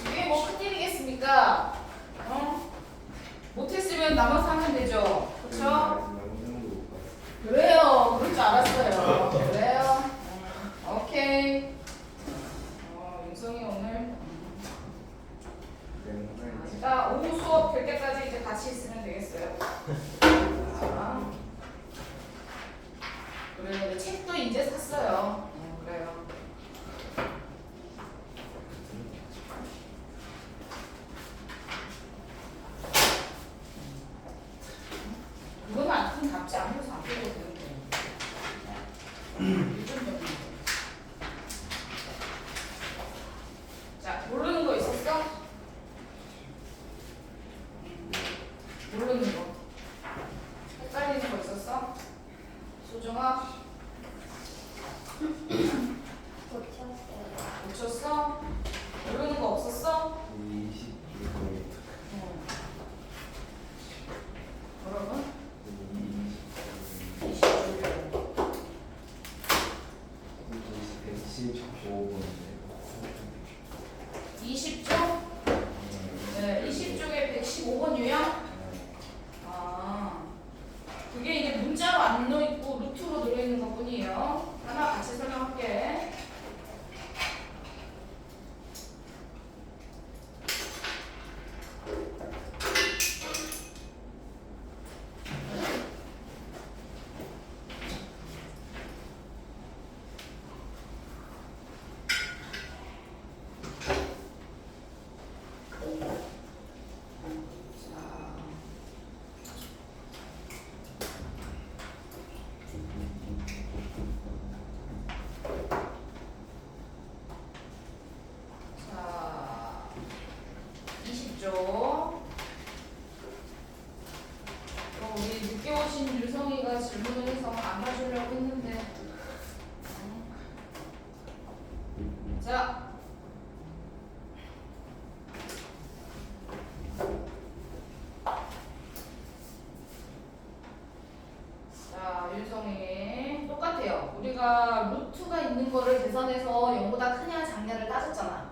이게 뭐 큰일이겠습니까? 못했으면 남아서 하면 되죠. 그쵸? 그래요. 그럴 줄 알았어요. 그래요. 오케이. 윤성이 오늘 자, 오후 수업 될 때까지 이제 같이 있으면 되겠어요. 자, 그래요. 책도 이제 샀어요. 그래요. 그거만큼 답지 않아서 안 되고 되는데. 자, 모르는 거 있었어? 모르는 거. 헷갈리는 거 있었어? 소정아? 고쳤어? 모르는 거 없었어? 20주 여러분? 115번인데 20쪽? 네, 20쪽에 115번 유형? 아, 그게 이제 문자로 안 넣어있고 루트로 들어있는 것 뿐이에요. 하나 같이 설명할게. 자, 20쪽. 우리 늦게 오신 유성이가 질문을 해서 안 봐주려고 했는데. 자. 자, 윤성이 똑같아요. 우리가 루트가 있는 거를 계산해서 0보다 크냐 작냐를 따졌잖아.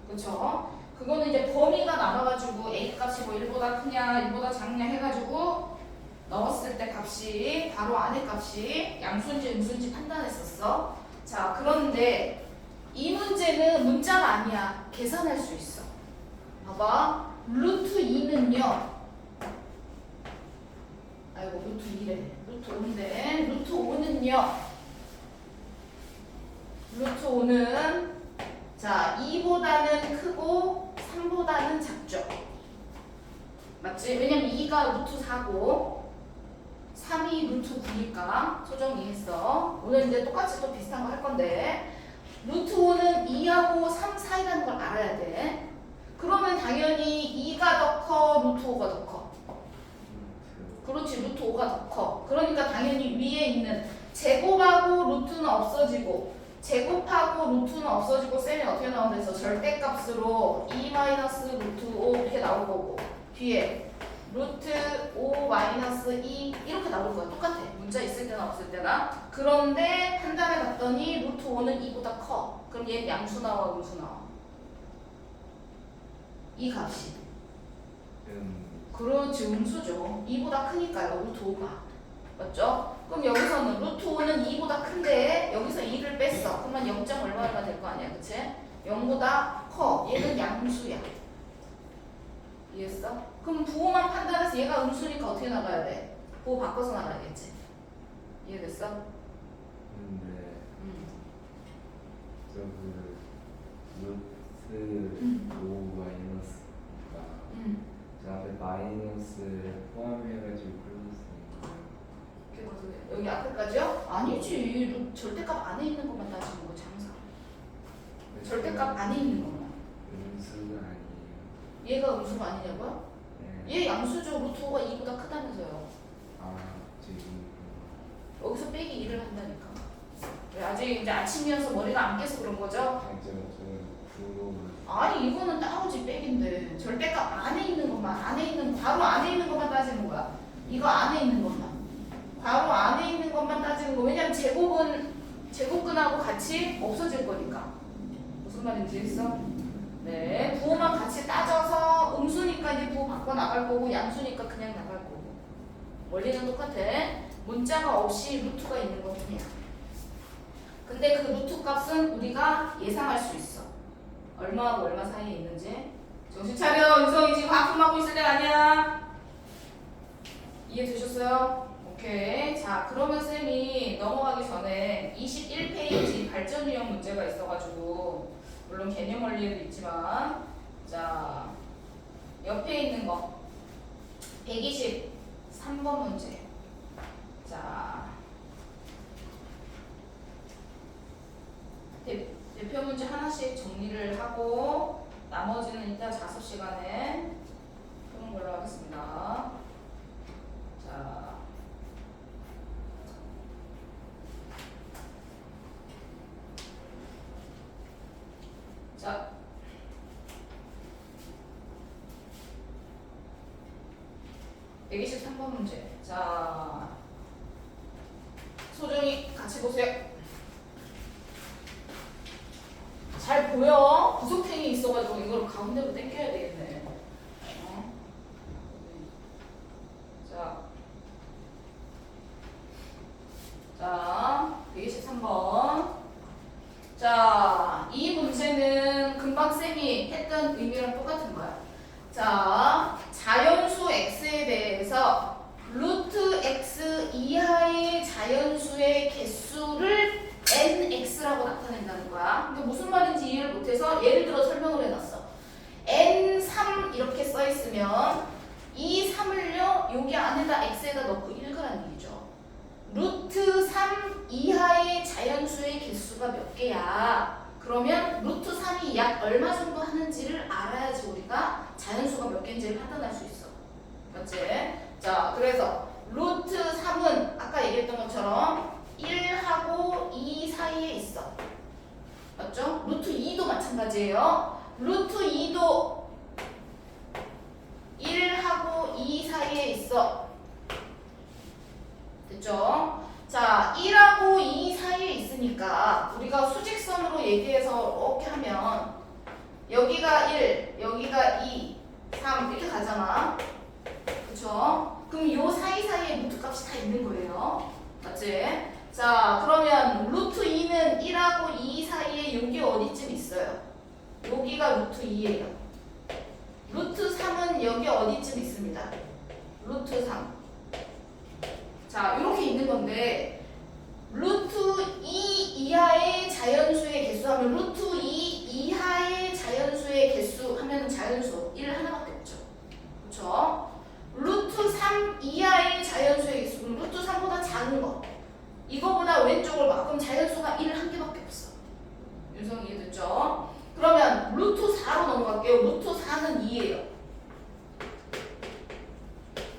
그쵸? 그거는 이제 범위가 나눠가지고 A 값이 뭐 1보다 크냐 1보다 작냐 해가지고 넣었을 때 값이 바로 안에 값이 양수인지 음수인지 판단했었어. 자, 그런데 이 문제는 문자가 아니야. 계산할 수 있어. 봐봐. 루트 2는요. 아이고 루트 2래. 루트 5인데 루트 5는요. 루트 5는 자 2보다는 크고 3보다는 작죠. 맞지? 왜냐면 2가 루트 4고 3이 루트 9니까 소정 이해했어. 오늘 이제 똑같이 또 비슷한 거 할 건데 루트 5는 2하고 3 사이라는 걸 알아야 돼. 그러면 당연히 2가 더 커, 루트 5가 더 커. 그렇지, 루트 5가 더 커. 그러니까 당연히 위에 있는 제곱하고 루트는 없어지고 제곱하고 루트는 없어지고 셈이 어떻게 나온다 해서 절대값으로 2 마이너스 루트 5 이렇게 나올 거고 뒤에 루트 5 마이너스 2 이렇게 나올 거야. 똑같아. 문자 있을 때나 없을 때나. 그런데 판단해 봤더니 루트 5는 2보다 커. 그럼 얘 양수 나와 음수 나와? 이 값이. 그렇지, 음수죠. 2보다 크니까요. 루트 5가. 맞죠? 그럼 여기서는 루트 5는 2보다 큰데 여기서 2를 뺐어. 그러면 0. 얼마가 될 거 아니야. 그치? 0보다 커. 얘는 양수야. 이해했어? 그럼 부호만 판단해서 얘가 음수니까 어떻게 나가야 돼? 부호 바꿔서 나가야겠지. 이해됐어? 근데 저그 루트 5 마이너스가 저 앞에 마이너스 포함해가지고 플러스니까 여기 앞에까지요? 아니지. 절대값 안에 있는 것만 따지는 거 장사. 절대값 안에 있는 것만. 음수가 아니에요. 얘가 음수가 아니냐고요? 네. 얘 양수죠. 루트 5가 2보다 크다면서요. 아 지금 여기서 빼기 2를 한다니까. 왜 아직 이제 아침이어서 머리가 안 깨서 그런 거죠? 저는 구로 아니 이거는 따로지 빼기인데 절대값 안에 있는 것만 안에 있는 괄호 안에 있는 것만 따지는 거야. 이거 안에 있는 것만 괄호 안에 있는 것만 따지는 거. 왜냐면 제곱은 제곱근 음수하고 같이 없어질 거니까. 무슨 말인지 알겠어? 네, 부호만 같이 따져서 음수니까 이제 부호 바꿔 나갈 거고 양수니까 그냥 나갈 거고. 원리는 똑같아. 문자가 없이 루트가 있는 것 뿐이야. 근데 그 루트 값은 우리가 예상할 수 있어. 얼마하고 얼마 사이에 있는지. 정신 차려. 윤성이 지금 아픔하고 있을 때가 아니야. 이해되셨어요? 오케이. 자, 그러면 쌤이 넘어가기 전에 21페이지 발전 유형 문제가 있어가지고, 물론 개념 원리에도 있지만, 자, 옆에 있는 거 123번 문제. 자, 대표 문제 하나씩 정리를 하고 나머지는 이따 자습 시간에 푸는 걸로 하겠습니다. 자, 자, 123번 문제. 자, 소정이 같이 보세요. 잘 보여? 구석탱이 있어가지고 이걸 가운데로 당겨야 되겠네. 자, 123번. 자, 이 문제는 금방 쌤이 했던 의미랑 똑같은 거야. 자, 자연수 x에 대해서 루트 x 이하의 자연수의 개수를 nx라고 나타낸다는 거야. 근데 무슨 말인지 이해를 못해서 예를 들어 설명을 해놨어. n3 이렇게 써있으면 이 3을요 여기 안에다 x에다 넣고 읽으라는 얘기죠. 루트 3 이하의 자연수의 개수가 몇 개야? 그러면 루트 3이 약 얼마 정도 하는지를 알아야지 우리가 자연수가 몇 개인지를 판단할 수 있어. 맞지? 자, 그래서 루트 3은 아까 얘기했던 것처럼 1하고 2 사이에 있어. 맞죠? 루트 2도 마찬가지예요. 루트 2도 1하고 2 사이에 있어. 됐죠? 자, 1하고 2 사이에 있으니까 우리가 수직선으로 얘기해서 이렇게 하면 여기가 1, 여기가 2, 3 이렇게 가잖아. 그쵸? 그럼 요 사이사이에 루트 값이 다 있는 거예요. 맞지? 자, 그러면 루트 2는 1하고 2 사이에 여기 어디쯤 있어요? 여기가 루트 2예요. 루트 3은 여기 어디쯤 있습니다. 루트 3. 자, 이렇게 있는 건데 루트 2 이하의 자연수의 개수 하면 루트 2 이하의 자연수의 개수 하면 자연수 1 하나밖에 없죠. 그렇죠? 루트 3 이하의 자연수의 개수 그럼 루트 3보다 작은 거 이거보다 왼쪽을 봐. 그럼 자연수가 1 한 개밖에 없어. 윤성 이해됐죠? 그러면 루트 4로 넘어갈게요. 루트 4는 2예요.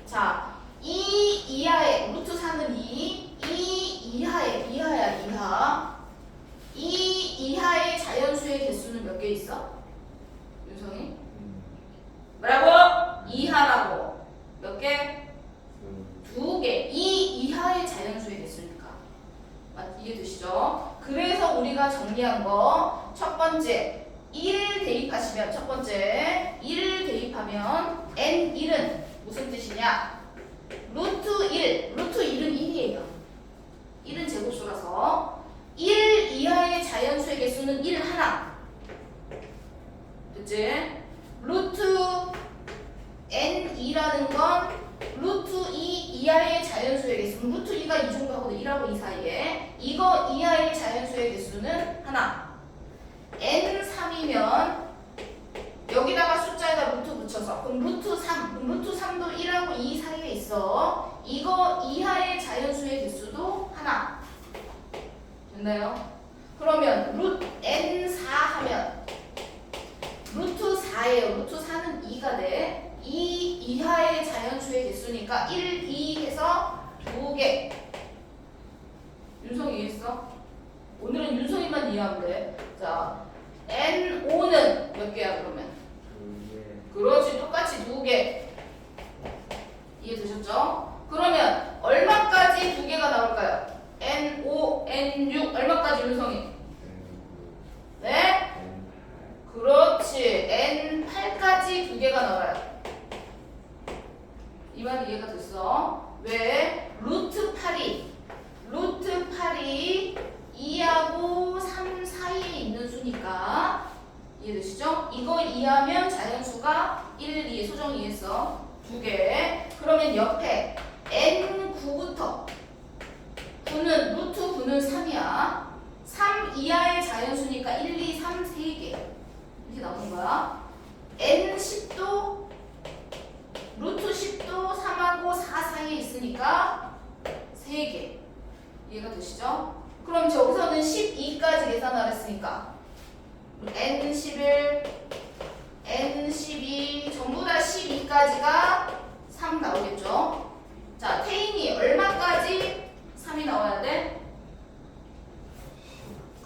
자, 2 이하의 루트 4는 2 이하의 이하 2 이하의 자연수의 개수는 몇 개 있어? 윤성이? 뭐라고? 이하라고. 몇 개? 2개. 2 이하의 자연수의 개수니까. 이해되시죠? 그래서 우리가 정리한 거 첫 번째 1 대입하시면 첫 번째 1 대입하면 n1은 무슨 뜻이냐? 루트 1, 루트 1은 1이에요. 1은 제곱수라서 1 이하의 자연수의 개수는 1 하나. 됐지? 루트 n2라는 건 루트 2 이하의 자연수의 개수. 루트 2가 이 정도 하거든. 1하고 2 사이에. 이거 이하의 자연수의 개수는 하나. n3이면 여기다가 숫자에다 루트 붙여서 그럼 루트 3. 그럼 루트 3도 1하고 2 사이에 있어. 이거 이하의 자연수의 개수도 하나. 됐나요? 그러면 루트 n4 하면 루트 4예요. 루트 4는 2가 돼. 2 이하의 자연수의 개수니까 1, 2 해서 2개. 윤성이 이해했어? 오늘은 윤성이만 이해하면 돼. 자, n5는 몇 개야 그러면? 2개. 그렇지. 똑같이 2개. 이해되셨죠? 그러면 얼마까지 2개가 나올까요? n5, n6 얼마까지 얼마까지 윤성이? 네? 그렇지. N8까지 두 개가 나와요. 이 말 이해가 됐어? 왜? 루트 8이 2하고 3 사이에 있는 수니까 이해되시죠? 이거 이해하면 자연수가 1, 2 소정 이해했어. 두 개. 그러면 옆에 N9부터 9는 루트 9는 3이야. 3 이하의 자연수니까 1, 2, 3, 3개 이렇게 나오는 거야. N10도 루트 10도 3하고 4 사이에 있으니까 3개 이해가 되시죠? 그럼 여기서는 12까지 계산을 했으니까 N11, N12 전부 다 12까지가 3 나오겠죠? 자, 태인이 얼마까지 3이 나와야 돼?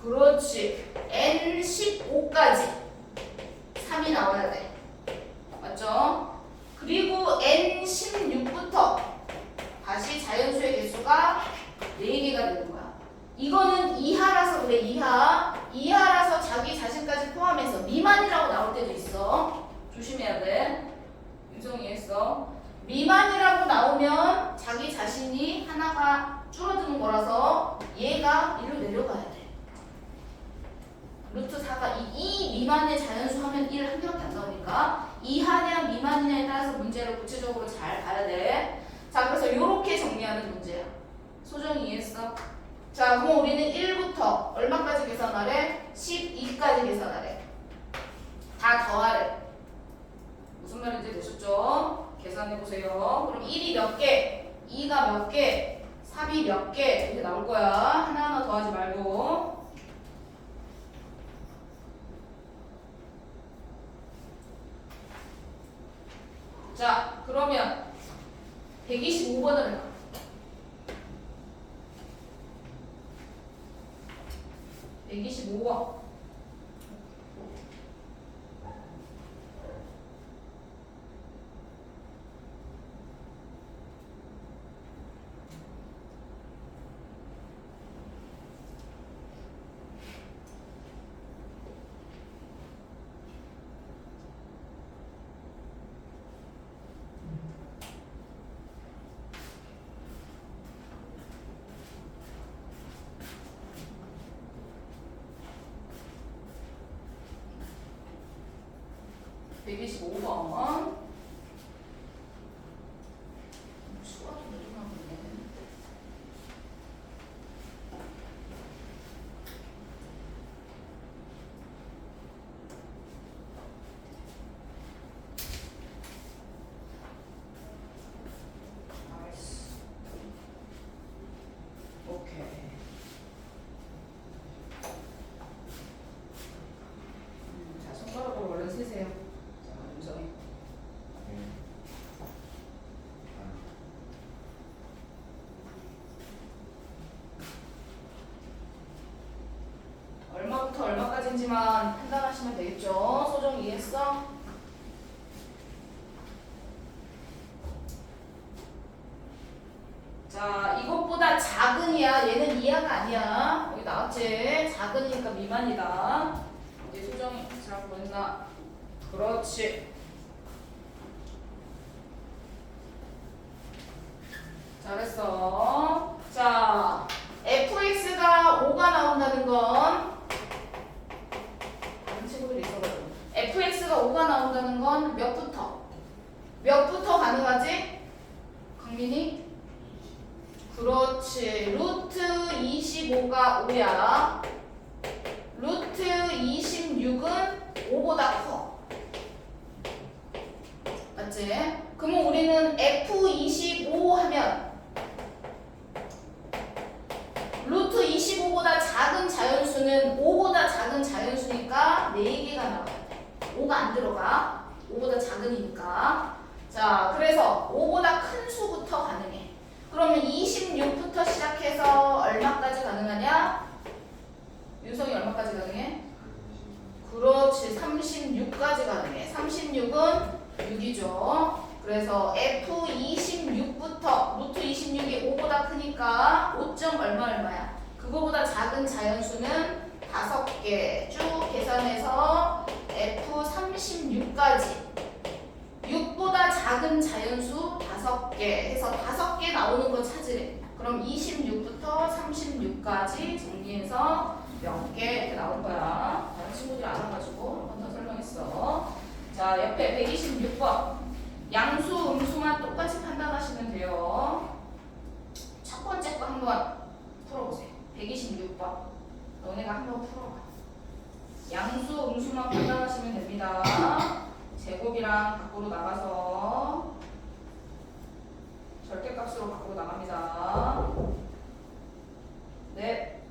그렇지. N15까지 3이 나와야 돼. 맞죠? 그리고 N16부터 다시 자연수의 개수가 4개가 되는 거야. 이거는 이하라서 그래. 이하라서 자기 자신까지 포함해서 미만이라고 나올 때도 있어. 조심해야 돼. 윤성이 이해했어? 미만이라고 나오면 자기 자신이 하나가 줄어드는 거라서 얘가 1로 내려가야 돼. 루트 4가 이 미만의 자연수 하면 1 한 개밖에 안 나오니까 이하냐 미만이냐에 따라서 문제를 구체적으로 잘 봐야 돼. 자, 그래서 이렇게 정리하는 문제야. 소정이 이해했어? 자, 그럼 우리는 1부터 얼마까지 계산하래? 12까지 계산하래. 다 더하래. 무슨 말인지 되셨죠? 계산해보세요. 그럼 1이 몇 개, 2가 몇 개, 3이 몇 개 이렇게 나올 거야. 하나하나 더하지 말고. 자, 그러면 125번을 해봐. 125번. 수가 좀 늘어나고 있네. 알았어. 오케이. 자, 손가락으로 얼른 세세요. 자, 윤정이. 얼마부터 얼마까지인지만 판단하시면 되겠죠? 소정 이해했어? 자, 이것보다 작은이야. 얘는 이하가 아니야. 여기 나왔지? 작으니까 미만이다. 이제 소정이 잘 보인다. 그렇지. 잘했어. 자, fx가 5가 나온다는 건 다른 친구들이 있어가지고 fx가 5가 나온다는 건 몇부터 가능하지? 강민이? 그렇지. 루트 25가 5야. 루트 26은 5보다 커. 맞지? 그러면 우리는 F25 하면 루트 25보다 작은 자연수는 5보다 작은 자연수니까 4개가 나와야 돼. 5가 안 들어가. 5보다 작으니까. 자, 그래서 5보다 큰 수부터 가능해. 그러면 26부터 시작해서 얼마까지 가능하냐? 윤성이 얼마까지 가능해? 그렇지. 36까지 가능해. 36은 6이죠. 그래서 F26부터 루트 26이 5보다 크니까 5점 얼마야? 그 그거보다 작은 자연수는 5개 쭉 계산해서 F36까지 6보다 작은 자연수 5개 해서 5개 나오는 거 찾으래. 그럼 26부터 36까지 정리해서 몇 개 이렇게 나올 거야. 다른 친구들이 알아가지고 한 번 더 설명했어. 자, 옆에 126번. 양수, 음수만 똑같이 판단하시면 돼요. 첫 번째 거 한번 풀어보세요. 126번. 너네가 한번 풀어봐. 양수, 음수만 판단하시면 됩니다. 제곱이랑 밖으로 나가서 절대값으로 밖으로 나갑니다. 네.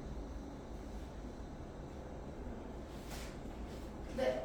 네.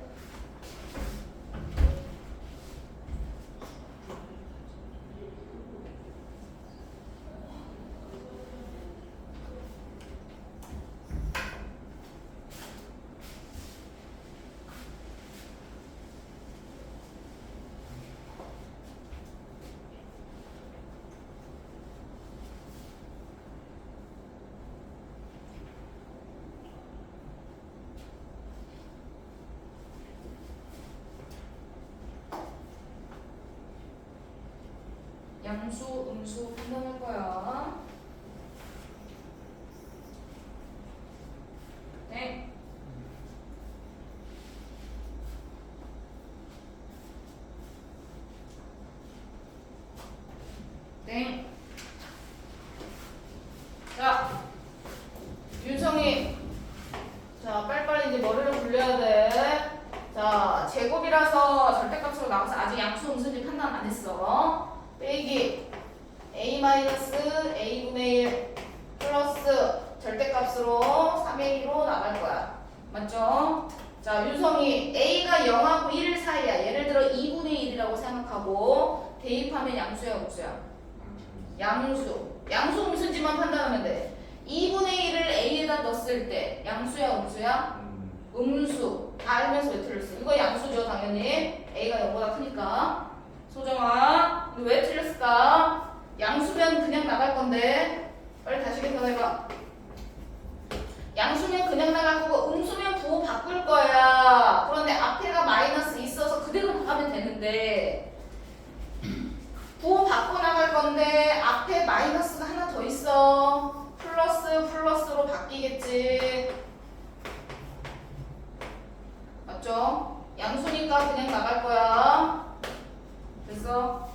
양수, 음수 판단할 거야. 네. 네. 자, 윤성이. 자, 빨리빨리 이제 머리를 굴려야 돼. 자, 제곱이라서 절대값으로 나가서 아직 양수, 음수인지 판단 안 했어. 빼기 a-a분의 1 플러스 절대값으로 3a로 나갈 거야. 맞죠? 자, 윤성이 a가 0하고 1 사이야. 예를 들어 2분의 1이라고 생각하고 대입하면 양수야, 음수야? 양수. 양수, 음수인지만 판단하면 돼. 2분의 1을 a에다 넣었을 때 양수야, 음수야? 음수. 다 알면서 왜 틀렸어? 이거 양수죠, 당연히. a가 0보다 크니까. 소정아, 이거 왜 틀렸을까? 양수면 그냥 나갈 건데. 빨리 다시 계산해봐. 양수면 그냥 나갈 거고 음수면 부호 바꿀 거야. 그런데 앞에가 마이너스 있어서 그대로 나가면 되는데 부호 바꿔 나갈 건데 앞에 마이너스가 하나 더 있어. 플러스로 바뀌겠지. 맞죠? 양수니까 그냥 나갈 거야. 됐어?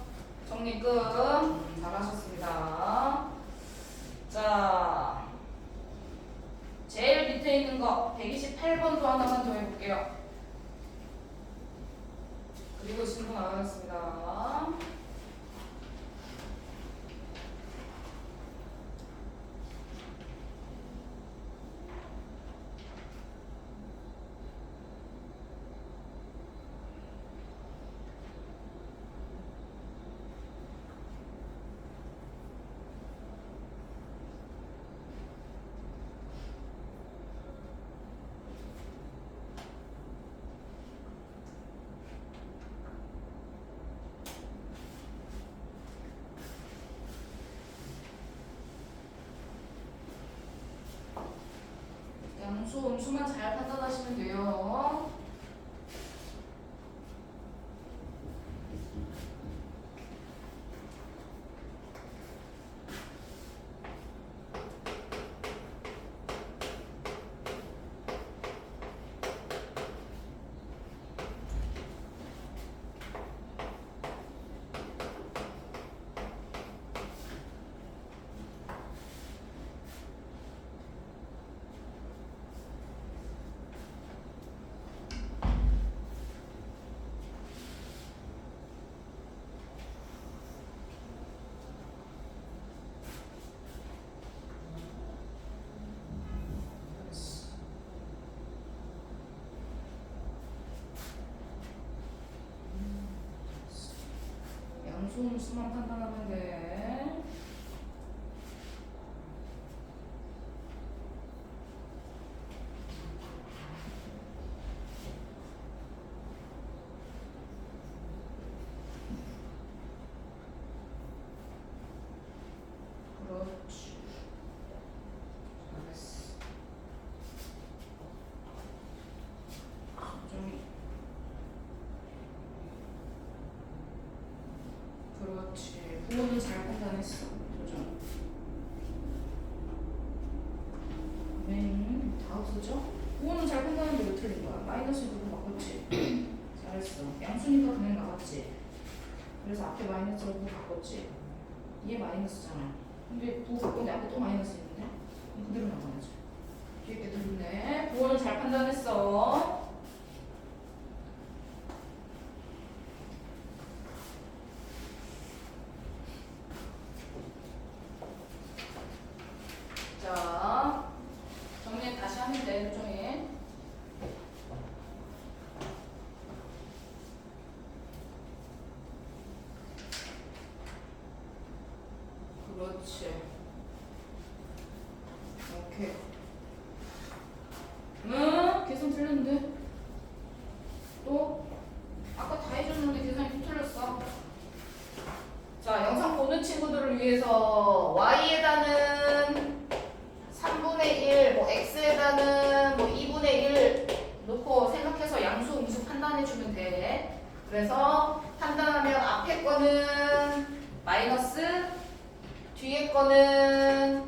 정리 끝. 잘하셨습니다. 자, 제일 밑에 있는 거 128번도 하나만 더 해볼게요. 그리고 친구 나가겠습니다. 양수, 음수만 잘 판단하시면 돼요. 양수, 음수만 판단하면 돼. 그렇지. 잘했어. 다 없어져? 5는 잘 판단했는데 왜 틀린 거야? 마이너스 6로 바꿨지? 잘했어. 양수니까 그냥 나갔지. 그래서 앞에 마이너스로 9 바꿨지. 얘 마이너스잖아. 근데 9 바꿨는데 앞에 또 마이너스 있는데? 그럼 그대로 나가야지. 뒤에 게 들리네. 9는 잘 판단했어. 자, 정리 다시 하면 돼, 정리. 그렇지. 오케이. 계산 틀렸는데? 또? 아까 다 해줬는데 계산이 또 틀렸어. 자, 영상 보는 친구들을 위해서 y에다는 3분의 1, 뭐 x에다는 뭐 2분의 1 놓고 생각해서 양수, 음수 판단해주면 돼. 그래서 판단하면 앞에 거는 마이너스, 뒤에 거는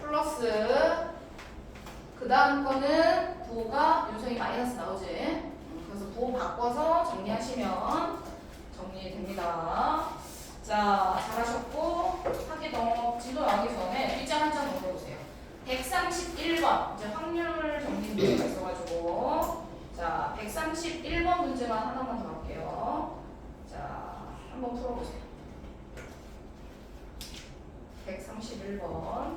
플러스, 그 다음 거는 부호가 윤성이 마이너스 나오지. 그래서 부호 바꿔서 정리하시면 정리됩니다. 자, 잘하셨고 진도 나오기 전에 뒷장 한 장 넘겨보세요. 131번 이제 확률 정리 문제가 있어가지고 자 131번 문제만 하나만 더 할게요. 자, 한번 풀어보세요. 131번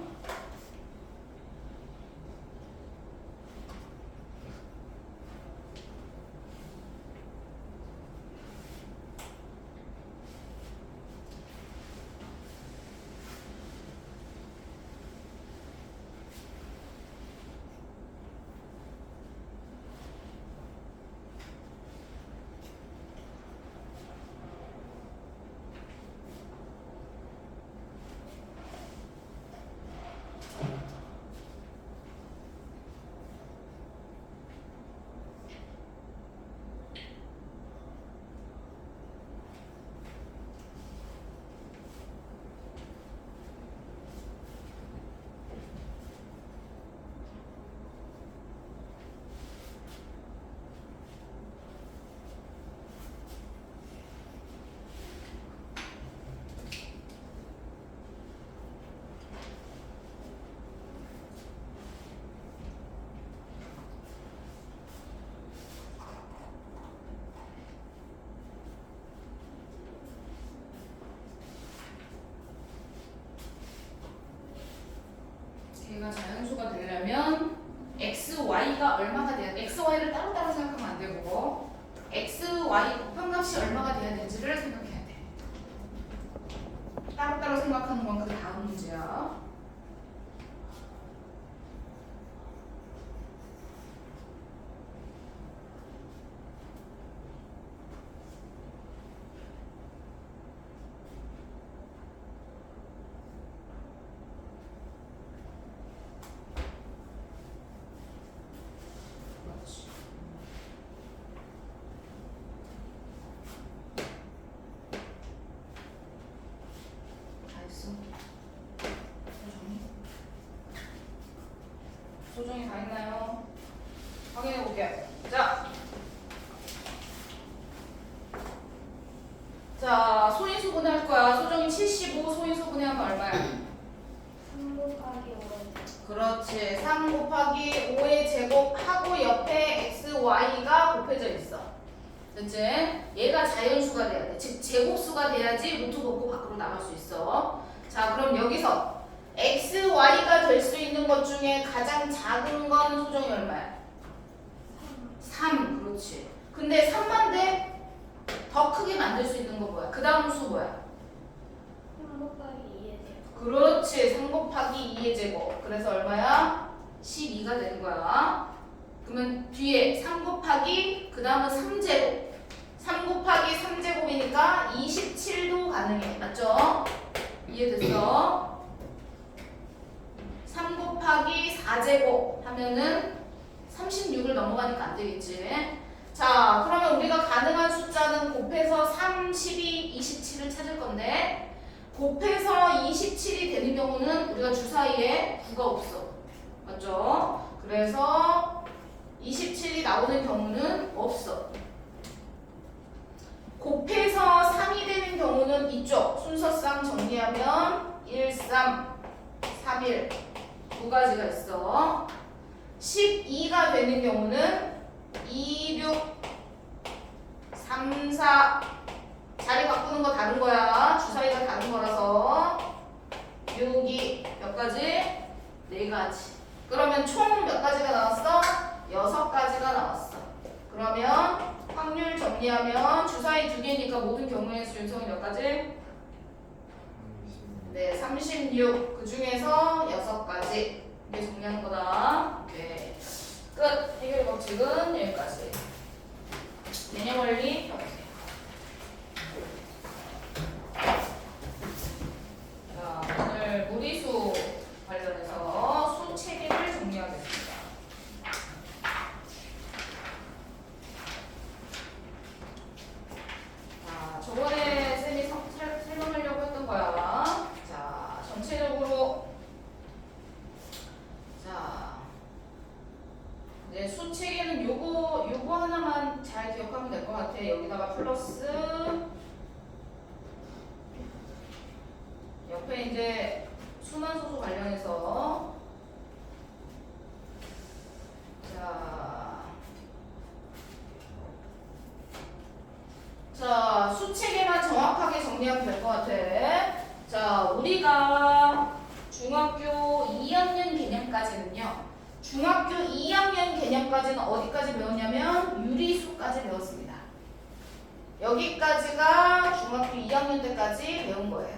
걔가 자연수가 되려면 x, y가 얼마가 돼야 돼? x, y를 따로따로 생각하면 안 되고 x, y 곱한값이 얼마가 돼야 되는지를 생각해야 돼. 따로따로 생각하는 건 그 다음 문제야. 소정이 다 했나요? 확인해 볼게요. 자, 소인수 분해할 거야. 소정이 75 소인수 분해하면 얼마야? 3 곱하기 5. 그렇지. 3 곱하기 5의 제곱하고 옆에 x, y가 곱해져 있어. 됐지? 얘가 자연수가 돼야 돼. 즉 제곱수가 돼야지 루트 벗고 밖으로 나갈 수 있어. 자, 그럼 여기서 x, y가 될 수 있는 것 중에 가장 작은 건 소정이 얼마야? 3. 그렇지. 근데 3만 대 더 크게 만들 수 있는 거 뭐야? 그 다음 수 뭐야? 3 곱하기 2의 제곱. 그렇지. 3 곱하기 2의 제곱. 그래서 얼마야? 12가 되는 거야. 그러면 뒤에 3 곱하기 그 다음은 3제곱. 3 곱하기 3제곱이니까 27도 가능해. 맞죠? 이해됐어? 3 곱하기 4제곱 하면은 36을 넘어가니까 안 되겠지. 자, 그러면 우리가 가능한 숫자는 곱해서 3, 12, 27을 찾을 건데 곱해서 27이 되는 경우는 우리가 주사위에 9가 없어. 맞죠? 되는 경우는 2, 6, 3, 4 자리 바꾸는 거 다른 거야. 주사위가 다른 거라서 6, 2 몇 가지? 4가지. 그러면 총 몇 가지가 나왔어? 6가지가 나왔어. 그러면 확률 정리하면 주사위 2개니까 모든 경우의 수 윤성이 몇 가지? 네, 36. 그 중에서 6가지. 이게 정리하는 거다. 네. 끝. 해결 법칙은 여기까지. 개념 원리 펴보세요. 자, 오늘 무리수 관련해서 수 체계를 정리하겠습니다. 자, 저번에 쌤이 설명하려고 했던 거야. 자, 전체적으로 자, 네, 수 체계는 요거 하나만 잘 기억하면 될 것 같아. 여기다가 플러스 옆에 이제 순환소수 관련해서 자, 수 체계만 정확하게 정리하면 될 것 같아. 자, 우리가 중학교 2학년 개념까지는요. 중학교 2학년 개념까지는 어디까지 배웠냐면 유리수까지 배웠습니다. 여기까지가 중학교 2학년 때까지 배운 거예요.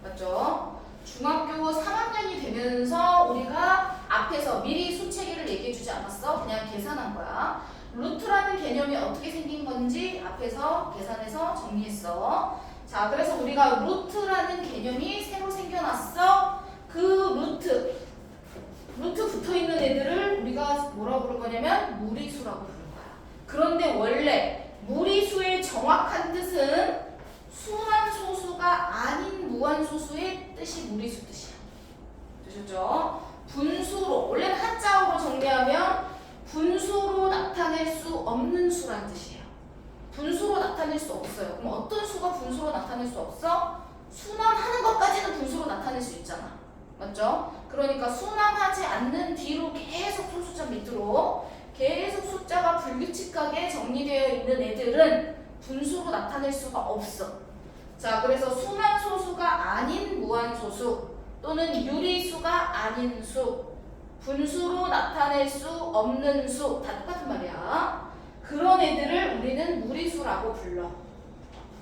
맞죠? 중학교 3학년이 되면서 우리가 앞에서 미리 수체계를 얘기해 주지 않았어? 그냥 계산한 거야. 루트라는 개념이 어떻게 생긴 건지 앞에서 계산해서 정리했어. 자, 그래서 우리가 루트라는 개념이 새로 생겨났어. 그 루트 붙어있는 애들을 우리가 뭐라고 부를 거냐면 무리수라고 부를 거야. 그런데 원래 무리수의 정확한 뜻은 순환소수가 아닌 무한소수의 뜻이 무리수 뜻이야. 되셨죠? 분수로, 원래는 한자어로 정리하면 분수로 나타낼 수 없는 수란 뜻이에요. 분수로 나타낼 수 없어요. 그럼 어떤 수가 분수로 나타낼 수 없어? 순환하는 것까지는 분수로 나타낼 수 있잖아. 맞죠? 그러니까 순환하지 않는 뒤로 계속 소수점 밑으로 계속 숫자가 불규칙하게 정리되어 있는 애들은 분수로 나타낼 수가 없어. 자, 그래서 순환소수가 아닌 무한소수 또는 유리수가 아닌 수, 분수로 나타낼 수 없는 수 다 똑같은 말이야. 그런 애들을 우리는 무리수라고 불러.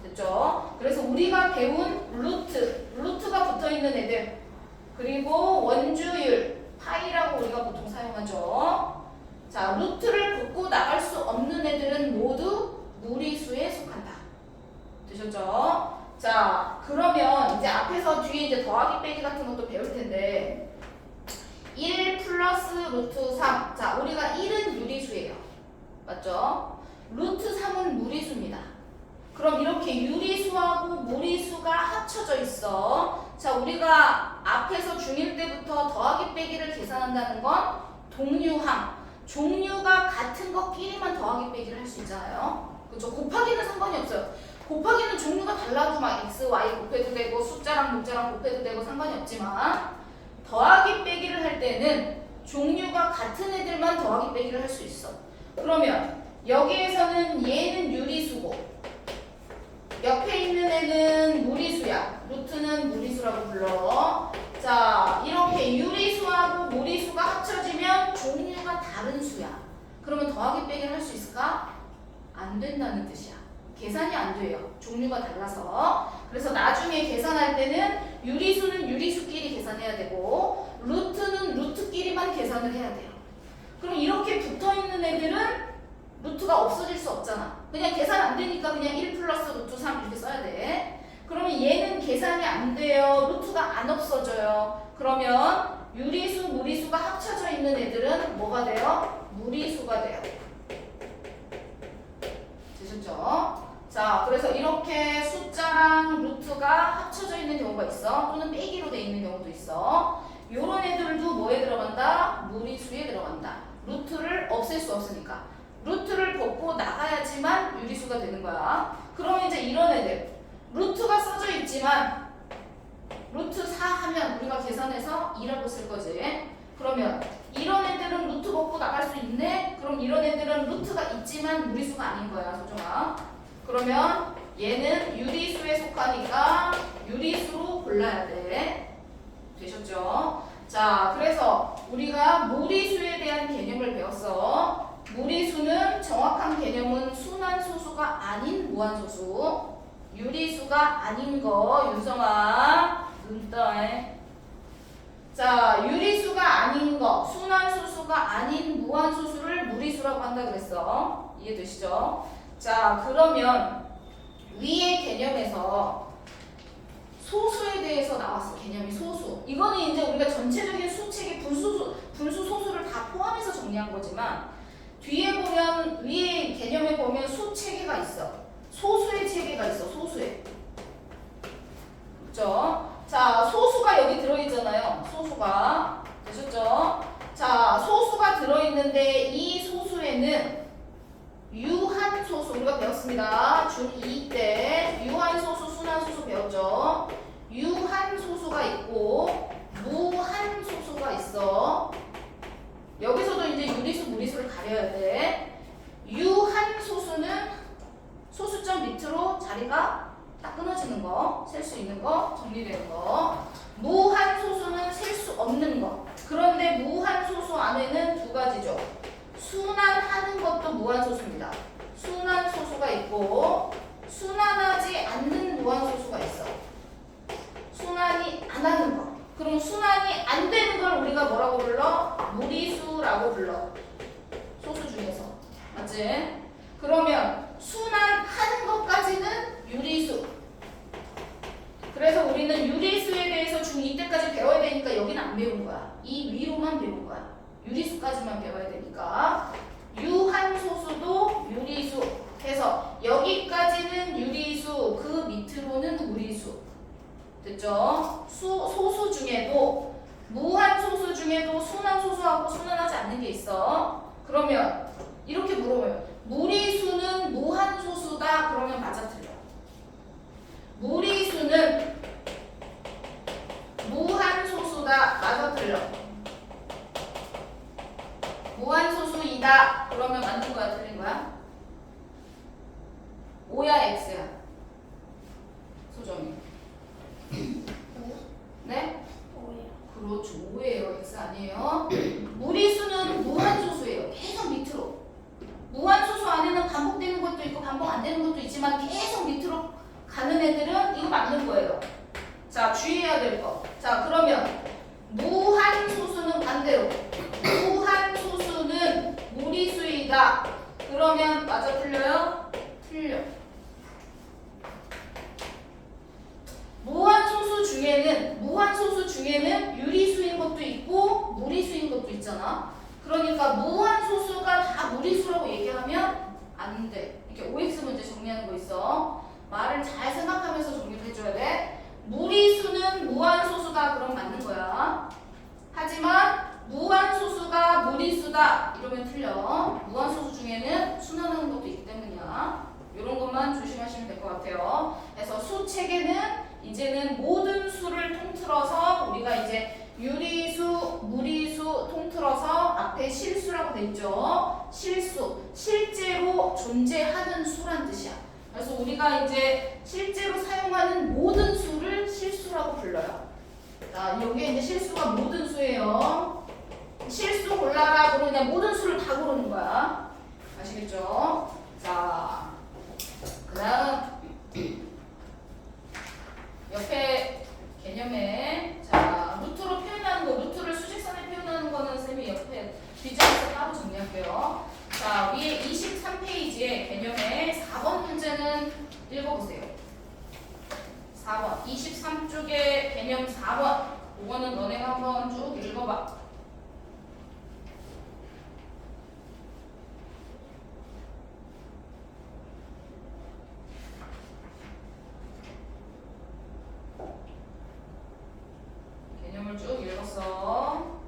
됐죠? 그래서 우리가 배운 루트가 붙어있는 애들, 그리고 원주율, 파이라고 우리가 보통 사용하죠. 자, 루트를 긋고 나갈 수 없는 애들은 모두 무리수에 속한다. 되셨죠? 자, 그러면 이제 앞에서 뒤에 이제 더하기 빼기 같은 것도 배울 텐데 1 플러스 루트 3. 자, 우리가 1은 유리수예요. 맞죠? 루트 3은 무리수입니다. 그럼 이렇게 유리수하고 무리수가 합쳐져 있어. 자, 우리가 앞에서 중1 때부터 더하기 빼기를 계산한다는 건 동류항, 종류가 같은 것끼리만 더하기 빼기를 할 수 있잖아요. 그렇죠? 곱하기는 상관이 없어요. 곱하기는 종류가 달라도 막 x, y 곱해도 되고 숫자랑 문자랑 곱해도 되고 상관이 없지만 더하기 빼기를 할 때는 종류가 같은 애들만 더하기 빼기를 할 수 있어. 그러면 여기에서는 얘는 유리수고 옆에 있는 애는 무리수야. 루트는 무리수라고 불러. 자, 이렇게 유리수하고 무리수가 합쳐지면 종류가 다른 수야. 그러면 더하기 빼기를 할 수 있을까? 안 된다는 뜻이야. 계산이 안 돼요. 종류가 달라서. 그래서 나중에 계산할 때는 유리수는 유리수끼리 계산해야 되고 루트는 루트끼리만 계산을 해야 돼요. 그럼 이렇게 붙어있는 애들은 루트가 없어질 수 없잖아. 그냥 계산 안 되니까 그냥 1 플러스 루트 3 이렇게 써야 돼. 그러면 얘는 계산이 안 돼요. 루트가 안 없어져요. 그러면 유리수, 무리수가 합쳐져 있는 애들은 뭐가 돼요? 무리수가 돼요. 되셨죠? 자, 그래서 이렇게 숫자랑 루트가 합쳐져 있는 경우가 있어. 또는 빼기로 돼 있는 경우도 있어. 요런 애들도 뭐에 들어간다? 무리수에 들어간다. 루트를 없앨 수 없으니까. 루트를 벗고 나가야지만 유리수가 되는 거야. 그럼 이제 이런 애들. 루트가 써져 있지만 루트 4 하면 우리가 계산해서 2라고 쓸 거지. 그러면 이런 애들은 루트 벗고 나갈 수 있네? 이런 애들은 루트가 있지만 무리수가 아닌 거야, 소정아. 그러면 얘는 유리수에 속하니까 유리수로 골라야 돼. 되셨죠? 자, 그래서 우리가 무리수에 대한 개념을 배웠어. 무리수는 정확한 개념은 순환소수가 아닌 무한소수. 유리수가 아닌 거, 윤성아. 눈떠. 자, 유리수가 아닌 거, 순환소수가 아닌 무한소수를 무리수라고 한다 그랬어. 이해되시죠? 자, 그러면 위의 개념에서 소수에 대해서 나왔어. 개념이 소수. 이거는 이제 우리가 전체적인 수책의 분수, 소수를 다 포함해서 정리한 거지만 뒤에 보면 위에 개념에 보면 수체계가 있어. 소수의 체계가 있어. 소수의. 그렇죠? 자, 소수가 여기 들어있잖아요. 소수가. 되셨죠? 자, 소수가 들어있는데 이 소수에는 유한소수, 우리가 배웠습니다. 중2 때 유한소수, 순환소수 배웠죠? 유한소수가 있고 무한소수가 있어. 여기서도 이제 유리수, 무리수를 가려야 돼. 유한소수는 소수점 밑으로 자리가 딱 끊어지는 거, 셀 수 있는 거, 정리되는 거. 무한소수는 셀 수 없는 거. 그런데 무한소수 안에는 두 가지죠. 순환하는 것도 무한소수입니다. 순환소수가 있고 순환하지 않는 무한소수가 있어. 순환이 안 하는 거. 그럼 순환이 안 되는 걸 우리가 뭐라고 불러? 무리수라고 불러. 소수 중에서. 맞지? 그러면 순환하는 것까지는 유리수. 그래서 우리는 유리수에 대해서 중2 때까지 배워야 되니까 여기는 안 배운 거야. 이 위로만 배운 거야. 유리수까지만 배워야 되니까. 유한소수도 유리수 해서 여기까지는 유리수, 그 밑으로는 무리수. 됐죠? 소수 중에도 무한소수 중에도 순환소수하고 순환하지 않는 게 있어. 그러면 이렇게 물어봐요. 무리수는 무한소수다. 그러면 맞아 틀려. 무리수는 무한소수다. 맞아 틀려. 무한소수이다. 그러면 맞는 거야? 틀린 거야? O야 X야? 소정이. 네? 5요. 그렇죠. 5예요. X 아니에요. 무리수는 무한소수예요. 계속 밑으로. 무한소수 안에는 반복되는 것도 있고 반복 안 되는 것도 있지만 계속 밑으로 가는 애들은 이거 맞는 거예요. 자, 주의해야 될 거. 자, 그러면 무한소수는 반대로. 무한소수는 무리수이다. 그러면 맞아 틀려요? 틀려. 무한소수 중에는 유리수인 것도 있고 무리수인 것도 있잖아. 그러니까 무한소수가 다 무리수라고 얘기하면 안 돼. 이렇게 OX 문제 정리하는 거 있어. 말을 잘 생각하면서 정리를 해줘야 돼. 무리수는 무한소수다. 그럼 맞는 거야. 하지만 무한소수가 무리수다. 이러면 틀려. 무한소수 중에는 순환하는 것도 있기 때문이야. 이런 것만 조심하시면 될 것 같아요. 그래서 수 체계는 이제는 모든 수를 통틀어서 우리가 이제 유리수, 무리수 통틀어서 앞에 실수라고 돼 있죠. 실수, 실제로 존재하는 수란 뜻이야. 그래서 우리가 이제 실제로 사용하는 모든 수를 실수라고 불러요. 자, 여기에 이제 실수가 모든 수예요. 실수 골라라 그러면 그냥 모든 수를 다 고르는 거야. 아시겠죠? 자, 그 다음 옆에 개념에 자 루트로 표현하는 거, 루트를 수직선에 표현하는 거는 쌤이 옆에 뒷장에서 따로 정리할게요. 자, 위에 23페이지에 개념에 4번 문제는 읽어보세요. 4번 23쪽에 개념 4번 그거는 너네가 한번 쭉 읽어봐. 개념을 쭉 읽었어.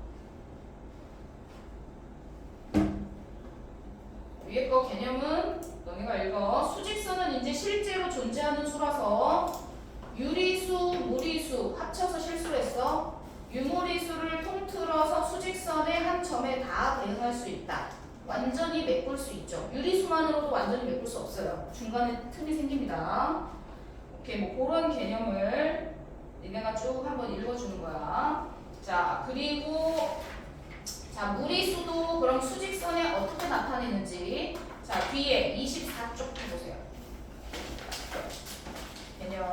위에 거 개념은 너네가 읽어. 수직선은 이제 실제로 존재하는 수라서 유리수, 무리수 합쳐서 실수를 했어. 유무리수를 통틀어서 수직선의 한 점에 다 대응할 수 있다. 완전히 메꿀 수 있죠. 유리수만으로도 완전히 메꿀 수 없어요. 중간에 틈이 생깁니다. 오케이, 뭐 그런 개념을 니네가 쭉 한번 읽어주는 거야. 자, 그리고 자, 무리수도 그럼 수직선에 어떻게 나타내는지 자, 뒤에 24쪽 해보세요. 개념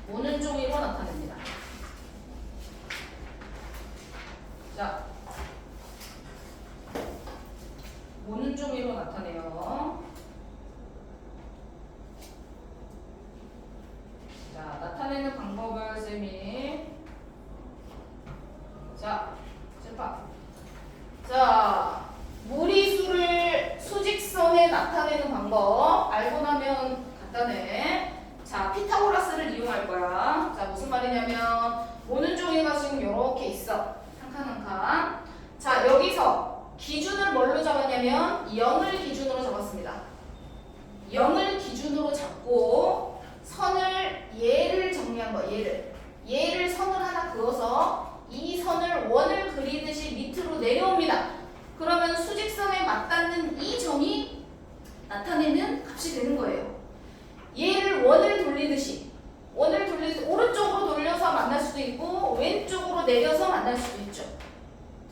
모는 종이로 나타냅니다. 자, 모는 종이로 나타내요. 자, 나타내는 방법을 쌤이 자, 자, 무리수를 수직선에 나타내는 방법 알고 나면 간단해. 자, 피타고라스를 이용할 거야. 자, 무슨 말이냐면 모는 종이가 지금 이렇게 있어. 한 칸 한 칸. 자, 여기서 기준을 뭘로 잡았냐면 0을 기준으로 잡았습니다. 0을 기준으로 잡고 선을 얘를 정리한 거야. 얘를 선을 하나 그어서 이 선을 원을 그리듯이 밑으로 내려옵니다. 그러면 수직선에 맞닿는 이 점이 나타내는 값이 되는 거예요. 얘를 원을 돌리듯이 오른쪽으로 돌려서 만날 수도 있고 왼쪽으로 내려서 만날 수도 있죠.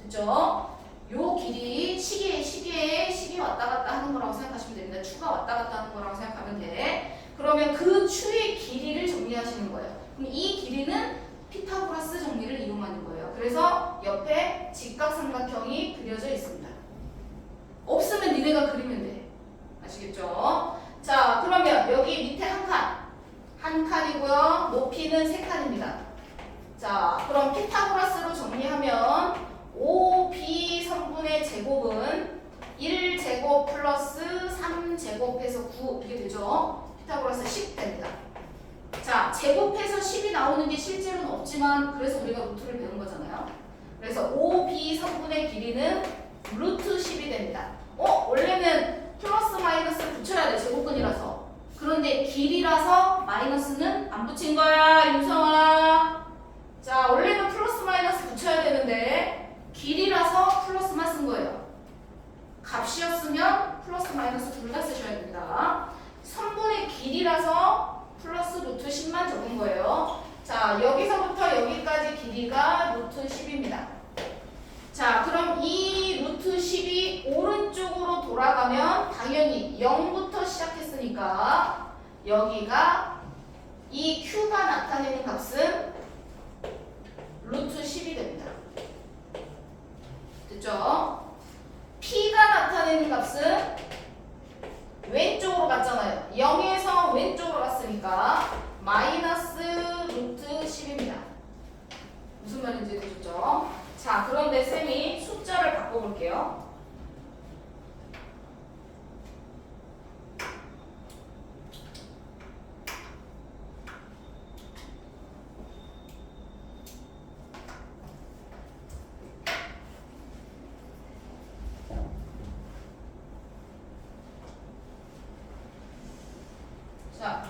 됐죠? 요 길이 시계에 왔다 갔다 하는 거라고 생각하시면 됩니다. 추가 왔다 갔다 하는 거라고 생각하면 돼. 그러면 그 추의 길이를 정리하시는 거예요. 그럼 이 길이는 피타고라스 정리를 이용하는 거예요. 그래서 옆에 직각삼각형이 그려져 있습니다. 없으면 니네가 그리면 돼. 아시겠죠? 자, 그러면 여기 밑에 한 칸이고요. 높이는 3칸입니다. 자, 그럼 피타고라스로 정리하면 5b 성분의 제곱은 1제곱 플러스 3제곱해서 9 이렇게 되죠. 피타고라스 10 됩니다. 자, 제곱해서 10이 나오는 게 실제로는 없지만 그래서 우리가 루트를 배운 거잖아요. 그래서 5b 성분의 길이는 루트 10이 됩니다. 원래는 플러스 마이너스를 붙여야 돼. 제곱근이라서. 그런데 길이라서 마이너스는 안 붙인 거야, 윤성아. 자, 원래는 플러스 마이너스 붙여야 되는데 길이라서 플러스만 쓴 거예요. 값이었으면 플러스 마이너스 둘 다 쓰셔야 됩니다. 선분의 길이라서 플러스 루트 10만 적은 거예요. 자, 여기서부터 여기까지 길이가 루트 10입니다. 자, 그럼 이 루트 10이 오른쪽으로 돌아가면 당연히 0부터 시작했으니까 여기가 이 Q가 나타내는 값은 루트 10이 됩니다. 됐죠? P가 나타내는 값은 왼쪽으로 갔잖아요. 0에서 왼쪽으로 갔으니까 마이너스 루트 10입니다. 무슨 말인지 되셨죠? 자, 그런데 쌤이 숫자를 바꿔볼게요. 자,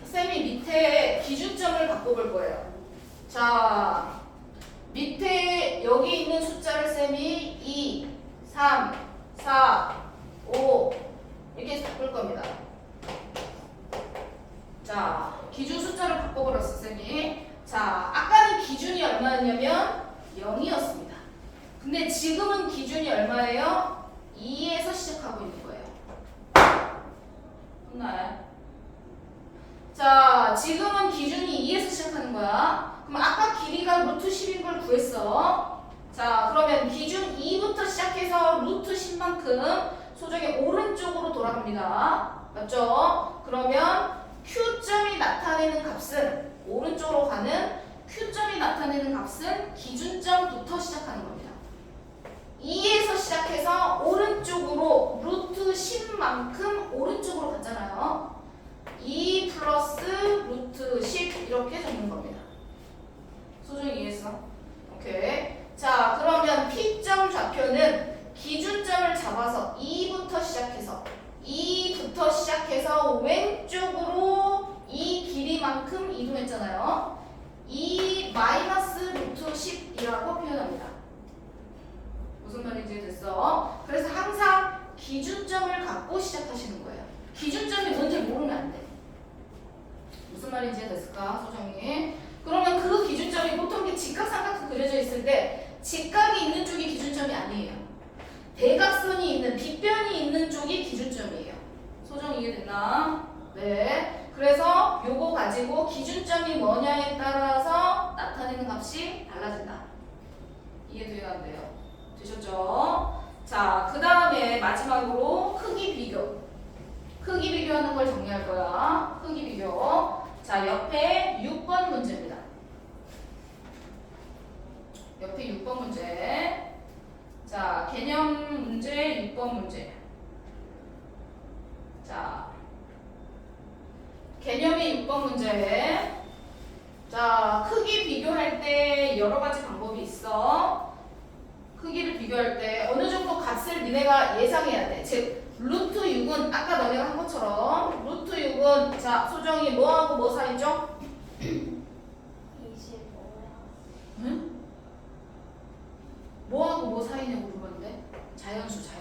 쌤이 밑에 기준점을 바꿔볼 거예요. 자, 밑에 여기 있는 숫자를 쌤이 2, 3, 4, 5 이렇게 바꿀 겁니다. 자, 기준 숫자를 바꿔버렸어 쌤이. 자, 아까는 기준이 얼마였냐면 0이었습니다. 근데 지금은 기준이 얼마예요? 2에서 시작하고 있는 거예요. 혼나요? 자, 지금은 기준이 2에서 시작하는 거야. 그럼 아까 길이가 루트 10인 걸 구했어. 자, 그러면 기준 2부터 시작해서 루트 10만큼 소정의 오른쪽으로 돌아갑니다. 맞죠? 그러면 Q점이 나타내는 값은 오른쪽으로 가는 Q점이 나타내는 값은 기준점부터 시작하는 겁니다. 2에서 시작해서 오른쪽으로 루트 10만큼 오른쪽으로 갔잖아요. 2 플러스 루트 10 이렇게 적는 겁니다. 소중히 이해했어? 오케이. 자, 그러면 P점 좌표는 기준점을 잡아서 2부터 시작해서 왼쪽으로 이 길이만큼 이동했잖아요. 2 마이너스 루트 10이라고 표현합니다. 됐어. 그래서 항상 기준점을 갖고 시작하시는 거예요. 기준점이 뭔지 모르면 안 돼. 무슨 말인지 됐을까, 소정이? 그러면 그 기준점이 보통 이렇게 직각삼각형 그려져 있을 때 직각이 있는 쪽이 기준점이 아니에요. 대각선이 있는, 빗변이 있는 쪽이 기준점이에요. 소정 이해됐나? 네. 그래서 요거 가지고 기준점이 뭐냐에 따라서 나타내는 값이 달라진다. 이해돼요, 안 돼요? 되셨죠? 자, 그 다음에 마지막으로 크기 비교. 크기 비교하는 걸 정리할 거야. 크기 비교. 자, 옆에 6번 문제입니다. 옆에 6번 문제. 자, 개념 문제 6번 문제. 자, 개념의 6번 문제. 자, 크기 비교할 때 여러 가지 방법이 있어. 크기를 비교할 때 어느 정도 값을 니네가 예상해야 돼. 즉, 루트 6은 아까 너네가 한 것처럼 루트 6은 자, 소정이 뭐하고 뭐 사이죠? 25야. 응? 뭐하고 뭐 사이냐고 물어봤는데? 자연수.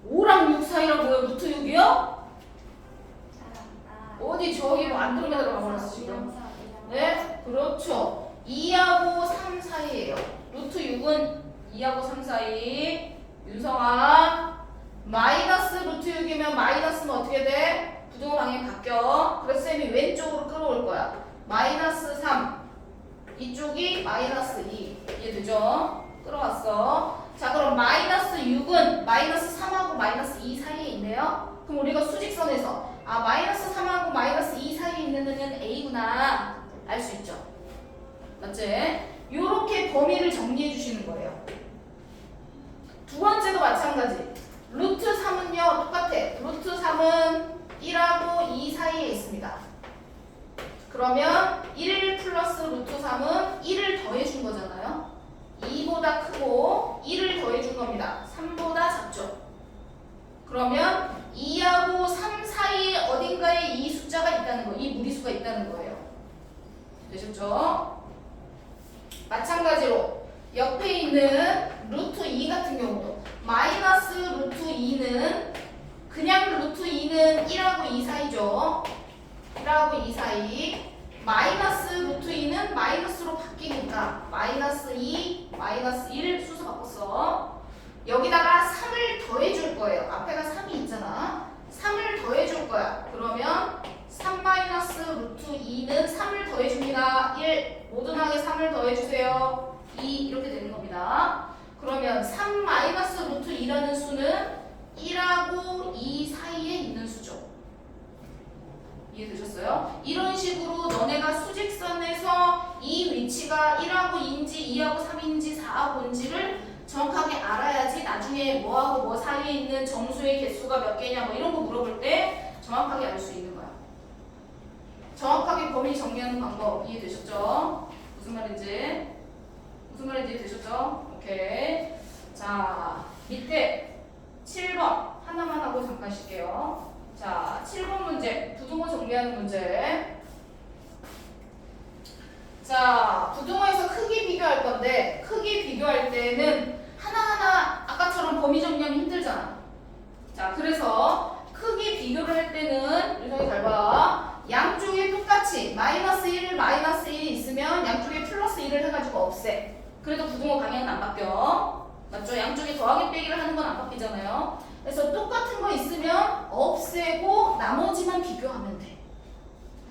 5랑 6 사이라고요? 루트 6이요? 어디 저기 뭐 안드로메다 들어가 버렸어 지금. 네, 그렇죠. 2하고 3 사이예요. 루트 6은 2하고 3 사이. 윤성아, 마이너스 루트 6이면 마이너스는 어떻게 돼? 부등호 방향이 바뀌어. 그래서 쌤이 왼쪽으로 끌어올 거야. 마이너스 3. 이쪽이 마이너스 2. 이해되죠? 끌어왔어. 자, 그럼 마이너스 6은 마이너스 3하고 마이너스 2 사이에 있네요. 그럼 우리가 수직선에서 마이너스 3하고 마이너스 2 사이에 있는 애는 A구나 알 수 있죠. 맞지? 요렇게 범위를 정리해 주시는 거예요. 두 번째도 마찬가지. 루트 3은요 똑같아. 루트 3은 1하고 2 사이에 있습니다. 그러면 1 플러스 루트 3은 1을 더해준 거잖아요. 2보다 크고 1을 더해준 겁니다. 3보다 작죠. 그러면 2하고 3 사이에 어딘가에 이 숫자가 있다는 거예요. 이 무리수가 있다는 거예요. 되셨죠? 마찬가지로 옆에 있는 루트 2 같은 경우도 마이너스 루트 2는 그냥 루트 2는 1하고 2 사이죠. 1하고 2 사이. 마이너스 루트 2는 마이너스로 바뀌니까 마이너스 2, 마이너스 1 순서 바꿨어. 여기다가 3을 더해줄 거예요. 앞에가 3이 있잖아. 3을 더해줄 거야. 그러면 3 마이너스 루트 2는 3을 더해줍니다. 1. 모든 항에 3을 더해주세요. 2 이렇게 되는 겁니다. 그러면 3 마이너스 루트 2라는 수는 1하고 2 사이에 있는 수죠. 이해되셨어요? 이런 식으로 너네가 수직선에서 이 위치가 1하고 2인지 2하고 3인지 4하고 5인지를 정확하게 알아야지 나중에 뭐하고 뭐 사이에 있는 정수의 개수가 몇 개냐 뭐 이런 거 물어볼 때 정확하게 알 수 있는 거야. 정확하게 범위 정리하는 방법 이해되셨죠? 무슨 말인지 되셨죠? 오케이. 자, 밑에 7번 하나만 하고 잠깐 쉴게요. 자, 7번 문제, 부등호 정리하는 문제. 자, 부등호에서 크기 비교할 건데 크기 비교할 때는 하나하나 아까처럼 범위 정리하면 힘들잖아. 자, 그래서 크기 비교를 할 때는 유성이 잘 봐. 양쪽에 똑같이 마이너스 1, 마이너스 1이 있으면 양쪽에 플러스 1을 해가지고 없애. 그래도 부등호 방향은 안 바뀌어. 맞죠? 양쪽에 더하기 빼기를 하는 건 안 바뀌잖아요. 그래서 똑같은 거 있으면 없애고 나머지만 비교하면 돼.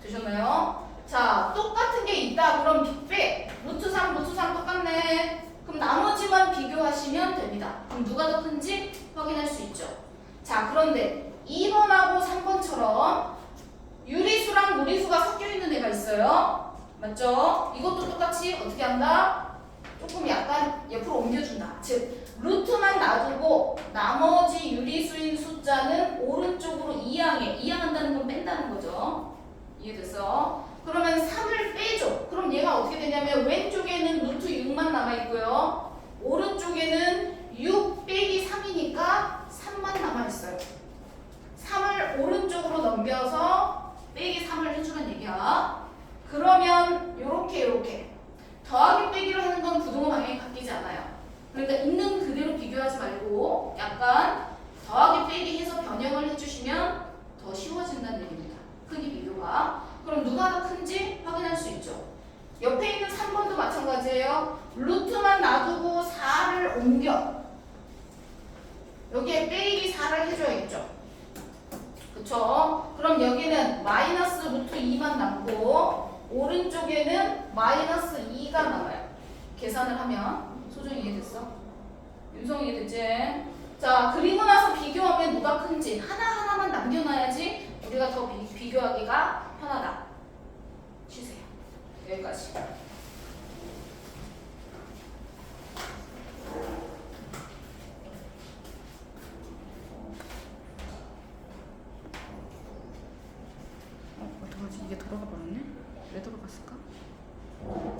되셨나요? 자, 똑같은 게 있다. 그럼 빼. 루트 3 똑같네. 그럼 나머지만 비교하시면 됩니다. 그럼 누가 더 큰지 확인할 수 있죠. 자, 그런데 2번하고 3번처럼 유리수랑 무리수가 섞여 있는 애가 있어요. 맞죠? 이것도 똑같이 어떻게 한다? 조금 약간 옆으로 옮겨준다. 즉, 루트만 놔두고 나머지 유리수인 숫자는 오른쪽으로 이항한다는 건 뺀다는 거죠. 이해됐어? 그러면 3을 빼줘. 그럼 얘가 어떻게 되냐면 왼쪽에는 루트 6만 남아있고요. 오른쪽에는 6 빼기 3이니까 3만 남아있어요. 3을 오른쪽으로 넘겨서 빼기 3을 해주는 얘기야. 그러면 요렇게 더하기 빼기를 하는 건 부등호 방향이 바뀌지 않아요. 그러니까 있는 그대로 비교. 여기에 빼기 4를 해줘야겠죠. 그쵸? 그럼 여기는 마이너스 루트 2만 남고 오른쪽에는 마이너스 2가 남아요. 계산을 하면. 소중히 이해됐어? 윤성 이해됐지? 자, 그리고 나서 비교하면 누가 큰지 하나하나만 남겨놔야지 우리가 더 비교하기가 편하다. 쉬세요. 여기까지. 어떡하지? 이게 돌아가 버렸네? 왜 돌아갔을까?